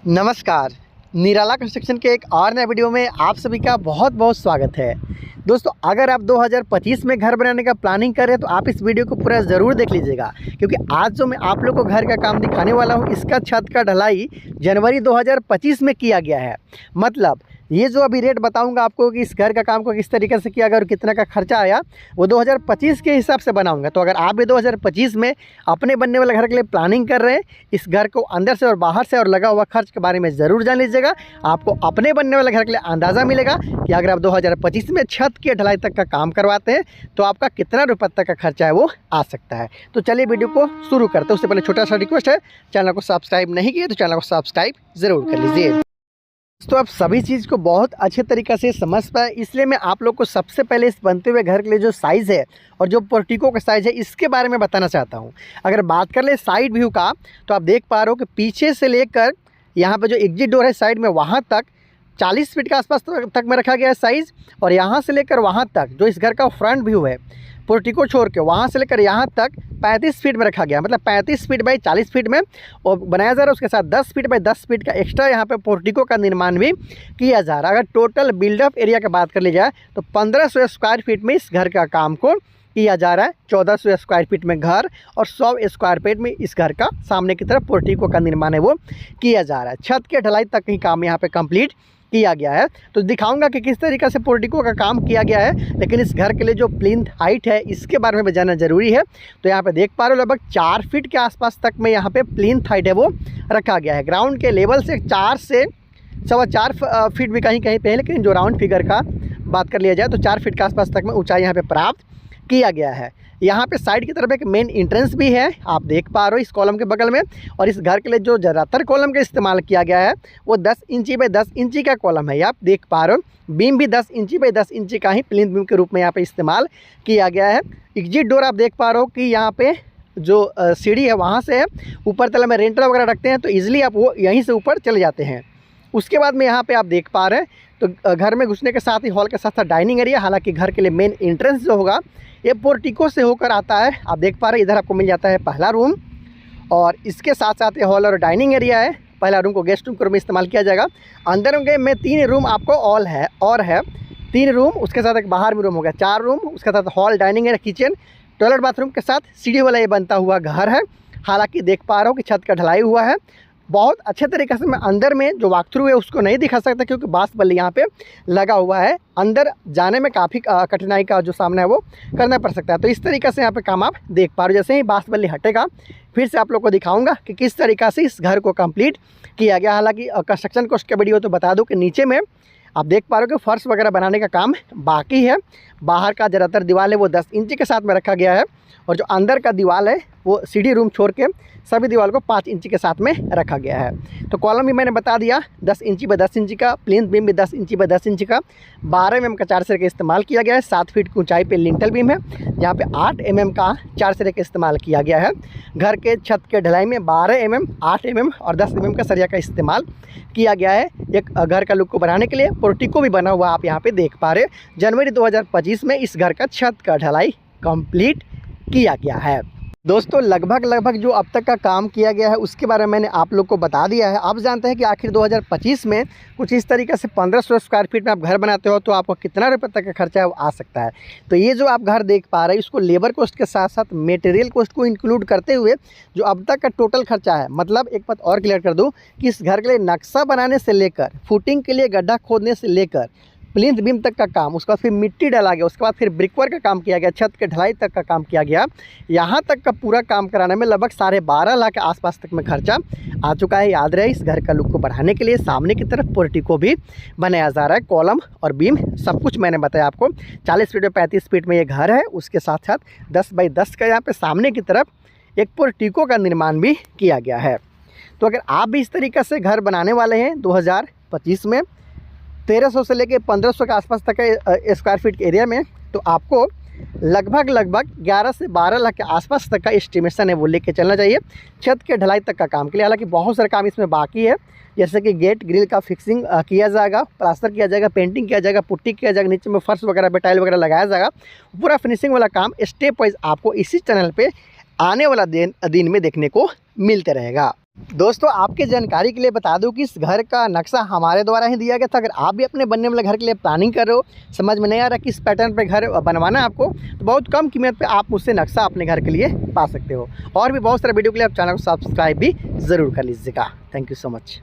नमस्कार। निराला कंस्ट्रक्शन के एक और नए वीडियो में आप सभी का बहुत बहुत स्वागत है। दोस्तों, अगर आप 2025 में घर बनाने का प्लानिंग कर रहे हैं तो आप इस वीडियो को पूरा ज़रूर देख लीजिएगा, क्योंकि आज जो मैं आप लोग को घर का काम दिखाने वाला हूं, इसका छत का ढलाई जनवरी 2025 में किया गया है। मतलब ये जो अभी रेट बताऊंगा आपको कि इस घर का काम को किस तरीके से किया गया और कितना का खर्चा आया, वो 2025 के हिसाब से बनाऊंगा। तो अगर आप भी 2025 में अपने बनने वाले घर के लिए प्लानिंग कर रहे हैं, इस घर को अंदर से और बाहर से और लगा हुआ खर्च के बारे में ज़रूर जान लीजिएगा। आपको अपने बनने वाले घर के लिए अंदाज़ा मिलेगा कि अगर आप 2025 में छत के ढलाई तक का काम करवाते हैं तो आपका कितना रुपये तक का खर्चा है वो आ सकता है। तो चलिए वीडियो को शुरू करते हैं। उससे पहले छोटा सा रिक्वेस्ट है, चैनल को सब्सक्राइब नहीं किए तो चैनल को सब्सक्राइब ज़रूर कर लीजिए। तो आप सभी चीज़ को बहुत अच्छे तरीक़े से समझ पाए, इसलिए मैं आप लोग को सबसे पहले इस बनते हुए घर के लिए जो साइज़ है और जो पोर्टिको का साइज़ है इसके बारे में बताना चाहता हूँ। अगर बात कर ले साइड व्यू का, तो आप देख पा रहे हो कि पीछे से लेकर यहाँ पे जो एग्जिट डोर है साइड में, वहाँ तक 40 फीट के आसपास तक में रखा गया है साइज़। और यहाँ से लेकर वहाँ तक जो इस घर का फ्रंट व्यू है पोर्टिको छोड़ के, वहाँ से लेकर यहाँ तक 35 फीट में रखा गया। मतलब 35 फीट बाई 40 फीट में और बनाया जा रहा है। उसके साथ 10 फीट बाई 10 फीट का एक्स्ट्रा यहाँ पे पोर्टिको का निर्माण भी किया जा रहा है। अगर टोटल बिल्डअप एरिया की बात कर ली जाए तो 1500 स्क्वायर फीट में इस घर का काम को किया जा रहा है। 1400 स्क्वायर फीट में घर और 100 स्क्वायर फीट में इस घर का सामने की तरफ पोर्टिको का निर्माण है वो किया जा रहा है। छत के ढलाई तक ही काम यहाँ पे कंप्लीट किया गया है। तो दिखाऊंगा कि किस तरीके से पोर्टिको का काम किया गया है, लेकिन इस घर के लिए जो प्लिंथ हाइट है इसके बारे में जानना ज़रूरी है। तो यहाँ पे देख पा रहे हो लगभग 4 फीट के आसपास तक में यहाँ पे प्लिंथ हाइट है वो रखा गया है। ग्राउंड के लेवल से 4 से 4.25 फीट भी कहीं कहीं पे है, लेकिन जो राउंड फिगर का बात कर लिया जाए तो 4 फीट के आसपास तक में ऊँचाई यहाँ पर प्राप्त किया गया है। यहाँ पे साइड की तरफ एक मेन एंट्रेंस भी है, आप देख पा रहे हो इस कॉलम के बगल में। और इस घर के लिए जो ज़्यादातर कॉलम का इस्तेमाल किया गया है वो 10 इंची बाई 10 इंची का कॉलम है। आप देख पा रहे हो बीम भी 10 इंची बाई 10 इंची का ही प्लिंथ बीम के रूप में यहाँ पे इस्तेमाल किया गया है। एग्जिट डोर आप देख पा रहे हो कि यहाँ पे जो सीढ़ी है वहाँ से ऊपर तले में रेंटर वगैरह रखते हैं तो ईजिली आप वो यहीं से ऊपर चले जाते हैं। उसके बाद में यहाँ पे आप देख पा रहे हैं तो घर में घुसने के साथ ही हॉल के साथ साथ डाइनिंग एरिया। हालांकि घर के लिए मेन एंट्रेंस जो होगा ये पोर्टिको से होकर आता है। आप देख पा रहे हैं इधर आपको मिल जाता है पहला रूम और इसके साथ साथ ये हॉल और डाइनिंग एरिया है। पहला रूम को गेस्ट रूम के रूप में इस्तेमाल किया जाएगा। अंदर में 3 रूम आपको ऑल है और है 3 रूम, उसके साथ एक बाहर में रूम हो गया 4 रूम, उसके साथ hall, dining area, kitchen, toilet, bathroom के साथ सीढ़ी वाला ये बनता हुआ घर है। हालांकि देख पा रहा हूँ कि छत का ढलाई हुआ है बहुत अच्छे तरीके से। मैं अंदर में जो वॉक थ्रू है उसको नहीं दिखा सकता क्योंकि बांस बल्ली यहाँ पे लगा हुआ है। अंदर जाने में काफ़ी कठिनाई का जो सामना है वो करना पड़ सकता है। तो इस तरीके से यहाँ पे काम आप देख पा रहे हो। जैसे ही बांस बल्ली हटेगा फिर से आप लोग को दिखाऊंगा कि किस तरीक़े से इस घर को कंप्लीट किया गया। हालांकि कंस्ट्रक्शन कॉस्ट का वीडियो तो बता दूँ कि नीचे में आप देख पा रहे हो कि फर्श वगैरह बनाने का काम बाकी है। बाहर का ज़्यादातर दीवार है वो 10 इंची के साथ में रखा गया है और जो अंदर का दीवार है वो सीढ़ी रूम छोड़ के सभी दीवार को 5 इंची के साथ में रखा गया है। तो कॉलम भी मैंने बता दिया 10 इंची बाई 10 इंची का, प्लिंथ बीम भी 10 इंची बाई 10 इंची का, 12 mm का 4 सिरे का इस्तेमाल किया गया है। 7 फीट की ऊंचाई पे लिंटल बीम है, जहाँ पे 8 mm का 4 सिरे का इस्तेमाल किया गया है। घर के छत के ढलाई में 12 mm, 8 mm और 10 mm का सरिया का इस्तेमाल किया गया है। एक घर का लुक को बढ़ाने के लिए पोर्टिको भी बना हुआ आप यहाँ पे देख पा रहे हैं। जनवरी 2025 में इस घर का छत का ढलाई कंप्लीट किया गया है। दोस्तों, लगभग जो अब तक का काम किया गया है उसके बारे में मैंने आप लोग को बता दिया है। आप जानते हैं कि आखिर 2025 में कुछ इस तरीके से 1500 स्क्वायर फीट में आप घर बनाते हो तो आपको कितना रुपये तक का खर्चा है वो आ सकता है। तो ये जो आप घर देख पा रहे हैं इसको लेबर कॉस्ट के साथ साथ मटेरियल कॉस्ट को इंक्लूड करते हुए जो अब तक का टोटल खर्चा है। मतलब एक बात और क्लियर कर दूँ कि इस घर के लिए नक्शा बनाने से लेकर फुटिंग के लिए गड्ढा खोदने से लेकर प्लिंथ बीम तक का काम, उसके बाद फिर मिट्टी डाला गया, उसके बाद फिर ब्रिकवर्क का काम किया गया, छत के ढलाई तक का काम किया गया, यहाँ तक का पूरा काम कराने में लगभग 12.5 लाख के आसपास तक में खर्चा आ चुका है। याद रहे इस घर का लुक को बढ़ाने के लिए सामने की तरफ पोर्टिको भी बनाया जा रहा है। कॉलम और बीम सब कुछ मैंने बताया आपको। 40 फीट में 35 फीट में ये घर है, उसके साथ साथ 10 बाई 10 का यहाँ पे सामने की तरफ एक पोर्टिको का निर्माण भी किया गया है। तो अगर आप भी इस तरीके से घर बनाने वाले हैं 2025 में 1300 से लेकर 1500 के आसपास तक के स्क्वायर फीट के एरिया में, तो आपको लगभग 11 से 12 लाख के आसपास तक का एस्टिमेशन है वो लेके चलना चाहिए छत के ढलाई तक का काम के लिए। हालांकि बहुत सारे काम इसमें बाकी है, जैसे कि गेट ग्रिल का फिक्सिंग किया जाएगा, प्लास्टर किया जाएगा, पेंटिंग किया जाएगा, पुट्टी किया जाएगा, नीचे में फर्श वगैरह पे टाइल वगैरह लगाया जाएगा। पूरा फिनिशिंग वाला काम स्टेप वाइज आपको इसी चैनल पे आने वाला दिन में देखने को मिलते रहेगा। दोस्तों आपके जानकारी के लिए बता दूं कि इस घर का नक्शा हमारे द्वारा ही दिया गया था। अगर आप भी अपने बनने वाले घर के लिए प्लानिंग कर रहे हो, समझ में नहीं आ रहा किस पैटर्न पे घर बनवाना है आपको, तो बहुत कम कीमत पे आप मुझसे नक्शा अपने घर के लिए पा सकते हो। और भी बहुत सारे वीडियो के लिए आप चैनल को सब्सक्राइब भी ज़रूर कर लीजिएगा। Thank you so much.